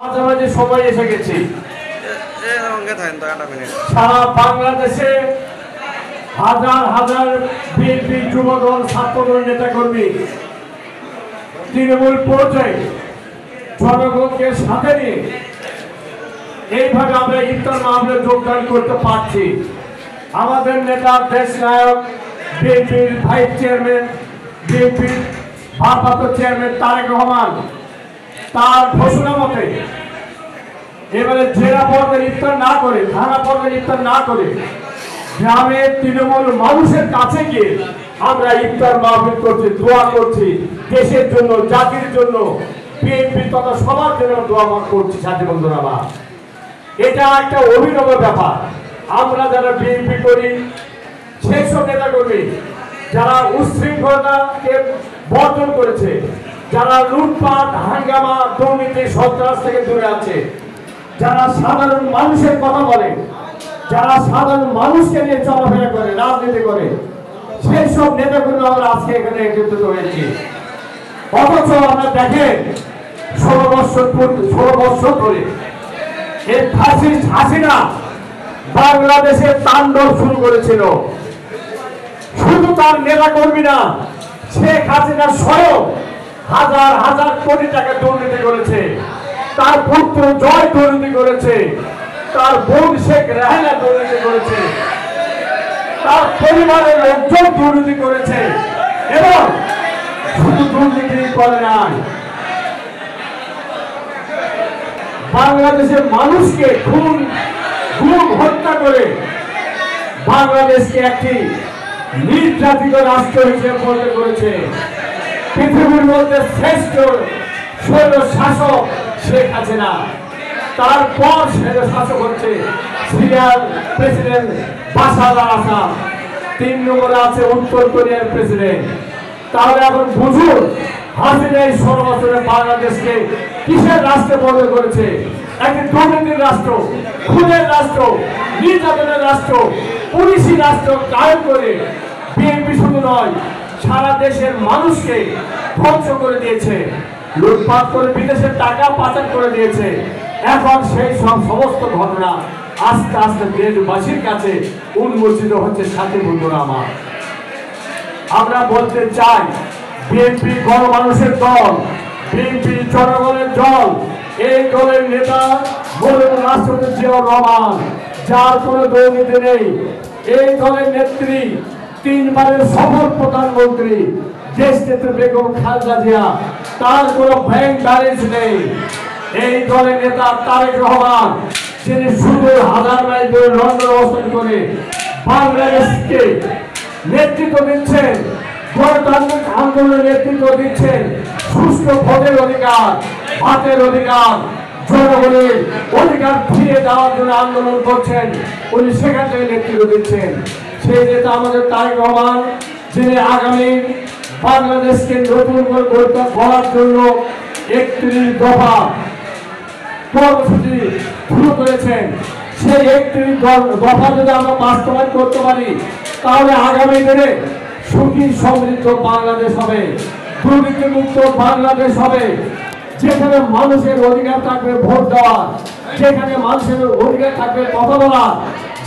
মাঝামাঝি সময় এসে গেছি। সারা বাংলাদেশে হাজার হাজার বিএনপি যুবদল ছাত্রদল নেতাকর্মী তৃণমূল পর্যায়ে জনগণকে সাথে নিয়ে এইভাবে আমরা ইফতার মাহফিলে যোগদান করতে পারছি। আমাদের নেতা দেশ নায়ক বিএনপির ভাইস চেয়ারম্যান বিএনপির ভারপ্রাপ্ত চেয়ারম্যান তারেক রহমান তার ঘোষণা মতে এবারে জেলা পর্যায়ে ইফতার না করে, থানা পর্যায়ে ইফতার না করে গ্রামের তৃণমূল মানুষের কাছে গিয়ে আমরা ইফতার মাহফিল করছি, দোয়া করছি, দেশের জন্য, জাতির জন্য, বিএনপি তথা সবার জন্য দোয়া করছি। সাথী বন্ধুরা, এটা একটা অভিনব ব্যাপার। আমরা যারা বিএনপি করি সেই সব নেতা কর্মী যারা উচ্ছৃঙ্খলতাকে বর্জন করেছে, যারা লুটপাট, হাঙ্গামা, দুর্নীতি, সন্ত্রাস থেকে দূরে আছে, যারা সাধারণ মানুষের কথা বলে, যারা সাধারণ মানুষকে নিয়ে চলাফেরা করে, রাজনীতি করে, সেই সব নেতাগুলো আমরা আজকে এখানে একত্রিত হয়েছি। অথচ আমরা দেখেন 16 বছর ধরে এই ফ্যাসিস্ট হাসিনা বাংলাদেশে তাণ্ডব শুরু করেছিল। শুধু তার নেতা কর্মী না, শেখ হাসিনা স্বয়ং হাজার হাজার কোটি টাকা দুর্নীতি করেছে, তার পুত্র জয় দুর্নীতি করেছে, তার বোন শেখ রেহানা দুর্নীতি করেছে, তার পরিবারের লোকজন দুর্নীতি করেছে। এবং শুধু দুর্নীতি করে নাই, বাংলাদেশের মানুষকে খুন হত্যা করে বাংলাদেশকে একটি নির্যাতিত রাষ্ট্র হিসেবে পরিণত করেছে। পৃথিবীর মধ্যে শ্রেষ্ঠ স্বৈর শাসক শেখ হাসিনা, তারপর স্বৈর শাসক হচ্ছে সিরিয়ার প্রেসিডেন্ট বাশার আল আসাদ, 3 নম্বরে আছে উত্তর কোরিয়ার প্রেসিডেন্ট। তাহলে এখন বুঝুন হাসিনা এই 16 বছরে বাংলাদেশকে কিসের রাষ্ট্রে পরিণত করেছে? একটি দুর্নীতির রাষ্ট্র, খুনের রাষ্ট্র, নির্যাতনের রাষ্ট্র, পুলিশি রাষ্ট্র কায়েম করে বিএনপি শুধু নয় সারা দেশের মানুষকে ধ্বংস করে দিয়েছে, লুটপাট করে বিদেশের টাকা পাচার করে দিয়েছে। এখন সেই সমস্ত ঘটনা আস্তে আস্তে দেশবাসীর কাছে উন্মোচিত হচ্ছে। সাথী বন্ধুরা, আমরা বলতে চাই বিএনপি গণমানুষের দল, বিএনপি জনগণের দল। এই দলের নেতা বলুন রাষ্ট্রপতি জিয়াউর রহমান, যার কোনো দুর্নীতি নেই। এই দলের নেত্রী 3 বারের সফল প্রধানমন্ত্রী দেশ নেত্রী বেগম খালেদা জিয়া, তার কোনো ব্যাংক ব্যালেন্স নেই। এই দলের নেতা তারেক রহমান, যিনি শুধু হাজার মাইল ধরে লন্ডন অবস্থান করে বাংলাদেশকে নেতৃত্ব দিচ্ছেন, গণতান্ত্রিক আন্দোলনের নেতৃত্ব দিচ্ছেন, সুষ্ঠু ভোটের অধিকার, ভাতের অধিকার, জনগণের অধিকার ফিরে দেওয়ার জন্য আন্দোলন করছেন, উনি সেখান থেকে নেতৃত্ব দিচ্ছেন। সেই নেতা আমাদের তারেক রহমান, যিনি আগামী বাংলাদেশকে নতুন করে গড়ার জন্য 31 দফা কর্মসূচি শুরু করেছেন। সেই 31 দফা যদি আমরা বাস্তবায়ন করতে পারি, তাহলে আগামী দিনে সুখী সমৃদ্ধ বাংলাদেশ হবে, দুর্নীতিমুক্ত বাংলাদেশ হবে, যেখানে মানুষের অধিকার থাকবে ভোট দেওয়ার, যেখানে মানুষের অধিকার থাকবে কথা বলার,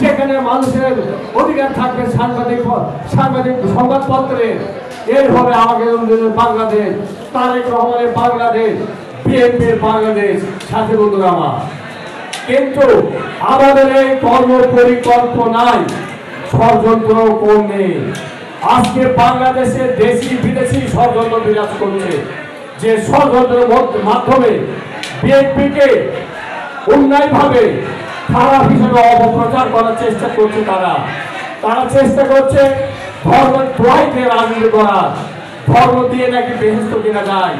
যেখানে মানুষের অধিকার থাকবে সাংবাদিক সংবাদপত্রের। এই হবে আমাদের বাংলাদেশ, তারেক রহমানের বাংলাদেশ, বিএনপির বাংলাদেশ। সাথী বন্ধুরা, কিন্তু আমাদের এই কর্ম পরিকল্পনায় ষড়যন্ত্র কম নেই। আজকে বাংলাদেশে দেশি বিদেশি ষড়যন্ত্র বিরাজ করছে, যে ষড়যন্ত্রের মাধ্যমে বিএনপিকে অন্যায়ভাবে খারাপ হিসেবে অপপ্রচার করার চেষ্টা করছে। তারা চেষ্টা করছে ধর্ম দোহাইতে রাজনীতি করার, ধর্ম দিয়ে নাকি বেহেশত কেনা যায়,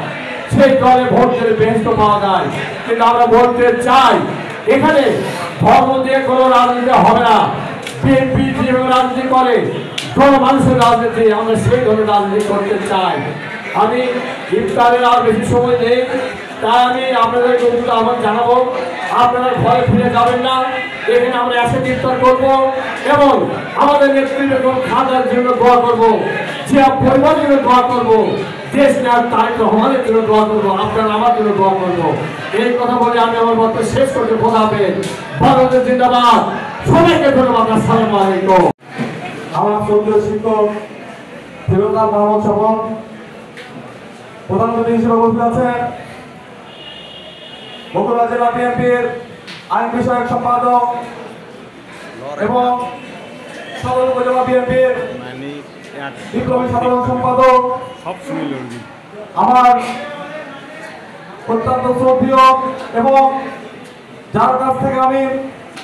সেই দলে ভোট দিলে বেহেশত পাওয়া যায়। কিন্তু আমরা বলতে চাই এখানে ধর্ম দিয়ে কোনো রাজনীতি হবে না। বিএনপি যেভাবে রাজনীতি করে, মানুষের রাজনীতি, আমরা সেই ধরনের রাজনীতি করতে চাই। আমি ইফতারের আর বেশি সময় নেই, তাই আমি আপনাদেরকে আহ্বান জানাবো, আপনারা ঘরে ফিরে যাবেন না, এখানে আমরা এসে ইফতার করবো এবং আমাদের নেতৃত্ব খাদার জন্য দোয়া করবো। জিয়া পরিবারের জন্য দোয়া করবো, দেশ নেওয়ার তারেক রহমানের জন্য দোয়া করবো, আপনার আমার জন্য দোয়া করবো। এই কথা বলে আমি আমার বক্তব্য শেষ করতে খোদা হাফেজ। বাংলাদেশ জিন্দাবাদ। সবাইকে ধন্যবাদ। আসসালামু আলাইকুম। আমার শ্রদ্ধেয় শিক্ষক ফিরোজা মোহাম্মদ স্বপন প্রধান অতিথি হিসেবে উপস্থিত আছেন বগুড়া জেলা বিএনপির আইন বিষয়ক সম্পাদক এবং সদর উপজেলা বিএনপির বিপ্লবী সাধারণ সম্পাদক আমার অত্যন্ত শ্রদ্ধেয় এবং যার কাছ থেকে আমি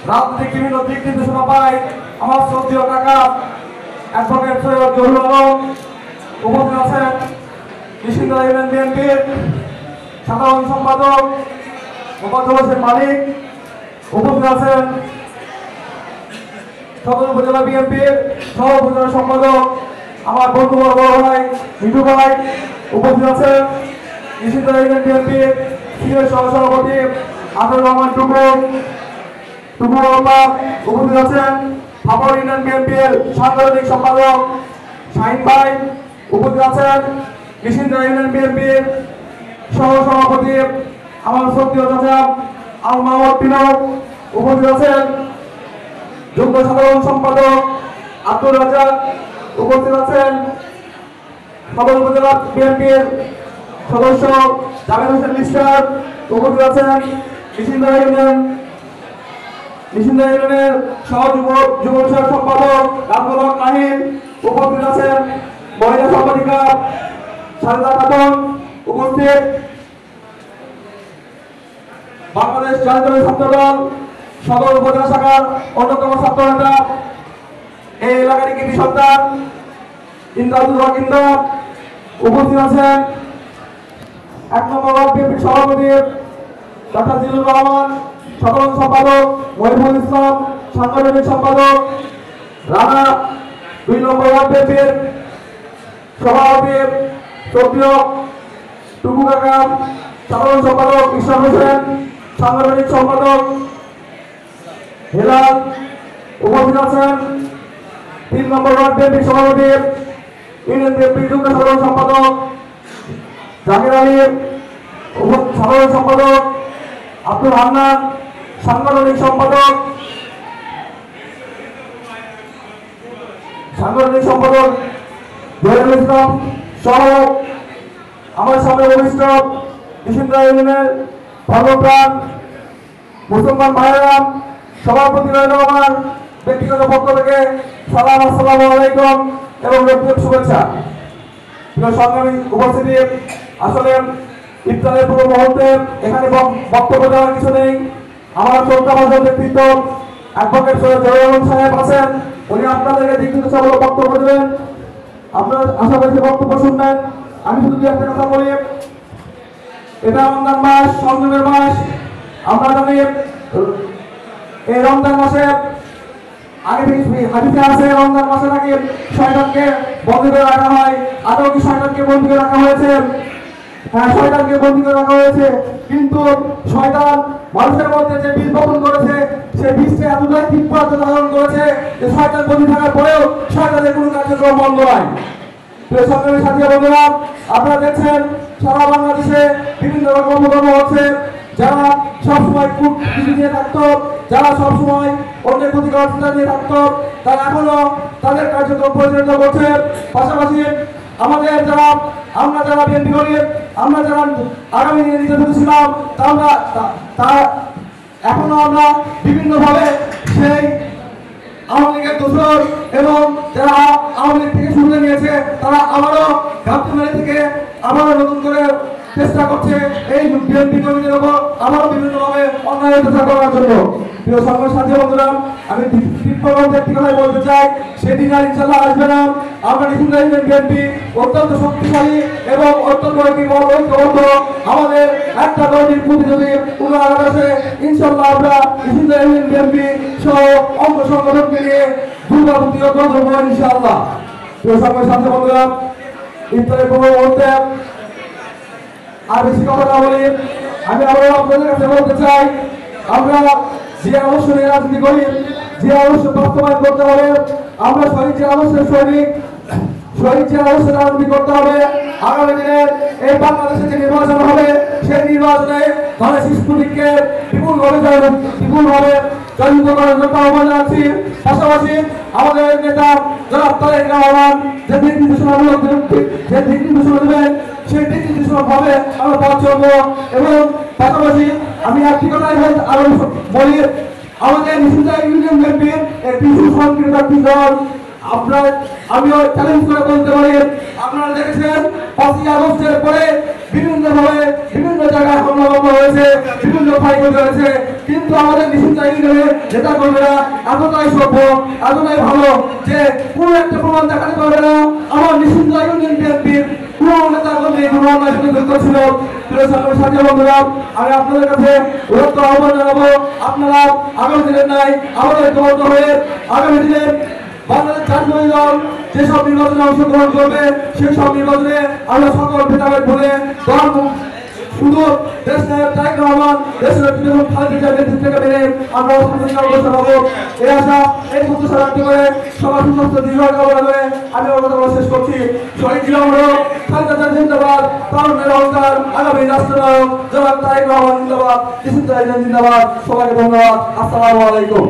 রাজনৈতিক বিভিন্ন দিক নির্দেশনা পাই আমার শ্রদ্ধেয় কাকা অ্যাডভোকেট সৈয়দ জহুরুল আলম উপস্থিত আছেন কিশিন্দা ইউনিয়ন বিএনপির সাধারণ সম্পাদক মোফাজ্জল হোসেন মালিক উপস্থিত আছেন সদর উপজেলা বিএনপির সহ উপজেলা সম্পাদক আমার বন্ধু বড় ভাই মিঠু ভাই উপস্থিত আছেন কিশিন্দা ইউনিয়ন বিএনপির সিনিয়র সহ সভাপতি আব্দুর রহমান টুকু উপস্থিত আছেন ফাপড় ইউনিয়ন বিএনপির সাংগঠনিক সম্পাদক শাহিন ভাই উপস্থিত আছেন কিশিন্দা ইউনিয়ন বিএনপির সহ সভাপতি আমার শ্রদ্ধেয় চাচা আল মাহমুদ বিনোদ উপস্থিত আছেন যুগ্ম সাধারণ সম্পাদক আব্দুর রাজ্জাক উপস্থিত আছেন সদর উপজেলা বিএনপির সদস্য জাভেদ হোসেন মিস্টার উপস্থিত আছেন কিশিন্দা ইউনিয়নের সহ যুব বিষয়ক সম্পাদক রামগোলক নাহিদ উপস্থিত আছেন মহিলা সম্পাদিকা সারদা খাতুন উপস্থিত বাংলাদেশ জাতীয় ছাত্র দল সদর উপজেলা শাখার অন্যতম ছাত্র নেতা এই এলাকার কৃতি সন্তান ইমদাদুল হক ইমদাদ উপস্থিত আছেন 1 নম্বর ওয়ার্ড বিএনপির সভাপতি ডক্টর জিলুর রহমান সাধারণ সম্পাদক মহিবুল ইসলাম সাংগঠনিক সম্পাদক রানা 2 নম্বর ওয়ার্ড বিএনপির সভাপতি শ্রদ্ধেয় টুকু কাকা সাধারণ সম্পাদক ইসলাম হোসেন সাংগঠনিক সম্পাদক হেলাল উপস্থিত আছেন 3 নম্বর ওয়ার্ড বিএনপির সভাপতি ইউনিয়ন বিএনপির যুগ্ম সাধারণ সম্পাদক জাকির আলী সাধারণ সম্পাদক আব্দুল হান্নান সাংগঠনিক সম্পাদক জহিরুল ইসলাম সহ আমার সামনে উপস্থিত কিশিন্দা ইউনিয়নের ধর্মপ্রাণ মুসলমান ভাইয়েরা সভাপতি রহমান ব্যক্তিগত পক্ষ থেকে সালাম আসসালামু আলাইকুম এবং রক্তিম শুভেচ্ছা। সংগ্রামী উপস্থিতি, আসলে ইফতারের পুরো মুহূর্তে এখানে বক্তব্য দেওয়ার কিছু নেই। আমার শ্রদ্ধাভাজন ব্যক্তিত্ব অ্যাডভোকেট সৈয়দ জহুরুল আলম সাহেব আছেন, উনি আপনাদেরকে দিক নির্দেশামূলক বক্তব্য দেবেন। আপনারা আশা করি বক্তব্য শুনবেন। আমি শুধু একটা কথা বলি, এটা রমজান মাস, সংযমের মাস। আমরা জানি এই রমজান মাসে আগে থেকে হাদিসে আছে রমজান মাসে নাকি শয়তানকে বন্দী করে রাখা হয়। আদৌ কি শয়তানকে বন্দী করে রাখা হয়েছে? হ্যাঁ, শয়তানকে বন্দী করে রাখা হয়েছে, কিন্তু শয়তান মানুষের মধ্যে যে বীজ বপন করেছে সেই বীজটা এতটাই তীব্রতা ধারণ করেছে যে শয়তান বন্দী থাকার পরেও শয়তানের কোনো কার্যক্রম বন্ধ নয়। সংগ্রামী সাথী বন্ধুরা, আপনারা দেখছেন সারা বাংলাদেশে বিভিন্ন রকম কর্ম হচ্ছে। যারা সবসময় কূটনীতি নিয়ে থাকতো, যারা সবসময় অন্যের ক্ষতিকর চিন্তা নিয়ে থাকতো, তারা এখনো তাদের কার্যক্রম পরিচালিত করছে। পাশাপাশি আমাদের আমরা যারা বিএনপি করি, আমরা যারা আগামী দিনে নির্বাচিত ছিলাম, তা এখনো আমরা বিভিন্নভাবে সেই আওয়ামী লীগের দোষর এবং যারা আওয়ামী লীগ থেকে শুরু নিয়েছে তারা আবারও গাবতলী থেকে আবারও নতুন করে চেষ্টা করছে এই বিএনপি কর্মীদের উপর আবারও বিভিন্নভাবে অন্যায় অত্যাচার করার জন্য। প্রিয় সংগ্রামী সাথী বন্ধুরা, আমি একটি কথাই বলতে চাই, সেদিন আর ইনশাল্লাহ আসবে না। আমরা বিএনপি অত্যন্ত শক্তিশালী এবং অত্যন্ত ঐক্যবদ্ধ। আমাদের একটা দলটির প্রতি যদি কোনো আঘাত আসে, ইনশাল্লাহ আমরা বিএনপি সহ অঙ্গ সংগঠনকে নিয়ে দুর্গা প্রতিরোধ করবো ইনশাআল্লাহ। প্রিয় সংগ্রামী সাথী বন্ধুরা, ইফতারের পূর্ব মুহূর্তে আর বেশি কথা না বলি, আমি আবারও আপনাদের কাছে বলতে চাই, আমরা যে আদর্শের রাজনীতি করি, যে আদর্শ বাস্তবায়ন করতে হবে, আমরা শহীদ যে আদর্শের সৈনিক শহীদ জিয়ার অবস্থা রাজনীতি করতে হবে। আগামী দিনে এই বাংলাদেশে যে নির্বাচন হবে সেই নির্বাচনে ধরে শিশুদিককে বিপুলভাবে জয়যুক্ত করার জন্য আহ্বান জানাচ্ছি। পাশাপাশি আমাদের নেতা জনাব তারেক রহমান যে দিক নির্দেশনা দেবেন সেই দিক নির্দেশনা ভাবে আমরা পথ চলবো। এবং পাশাপাশি আমি একটি কথাই আরো বলি, আমাদের নিশ্চিন্তা ইউনিয়ন বিএনপির একটি সুসংগঠিত একটি দল। আমিও চ্যালেঞ্জ করে বলতে পারি, আপনারা দেখেছেন 5ই আগস্টের পরে বিভিন্নভাবে বিভিন্ন জায়গায় হামলা হয়েছে, বিভিন্ন ক্ষয়ক্ষতি হয়েছে, কিন্তু আমাদের নিশ্চিন্তা ইউনিয়নের নেতা কর্মীরা এতটাই সভ্য, এতটাই ভালো যে কোনো একটা প্রমাণ দেখাতে পারবে না আমার নিশ্চিন্তা ইউনিয়ন বিএনপির কোন নেতা কর্মী কোনো অন্যায়ের সাথে যুক্ত ছিল। সাথী বন্ধুরা, আমি আপনাদের কাছে উদাত্ত আহ্বান জানাবো, আপনারা আগামী দিনের নাই আমাদের ঐক্যবদ্ধ হয়ে আগামী দিনে বাংলাদেশ জাতীয় দল যেসব নির্বাচনে অংশগ্রহণ করবে সেই সব নির্বাচনে আমরা সকল ভেদাভেদ ভুলে শুধু দেশ নায়ক তারেক রহমান দেশের খালেদা নেতৃত্বকে মেনে আমরা অবস্থান হবো। এই আশা এই প্রত্যাশা রাখতে করে সবার সুস্বাস্থ্য দীর্ঘ কামনা করে আমি আমার কথা শেষ করছি। শহীদ জিয়া খালেদা জিন্দাবাদ, তারুণের অহংকার, আগামী রাষ্ট্রনায়ক জনাব তারেক রহমান জিন্দাবাদ, জিন্দাবাদ। সবাইকে ধন্যবাদ। আসসালামু আলাইকুম।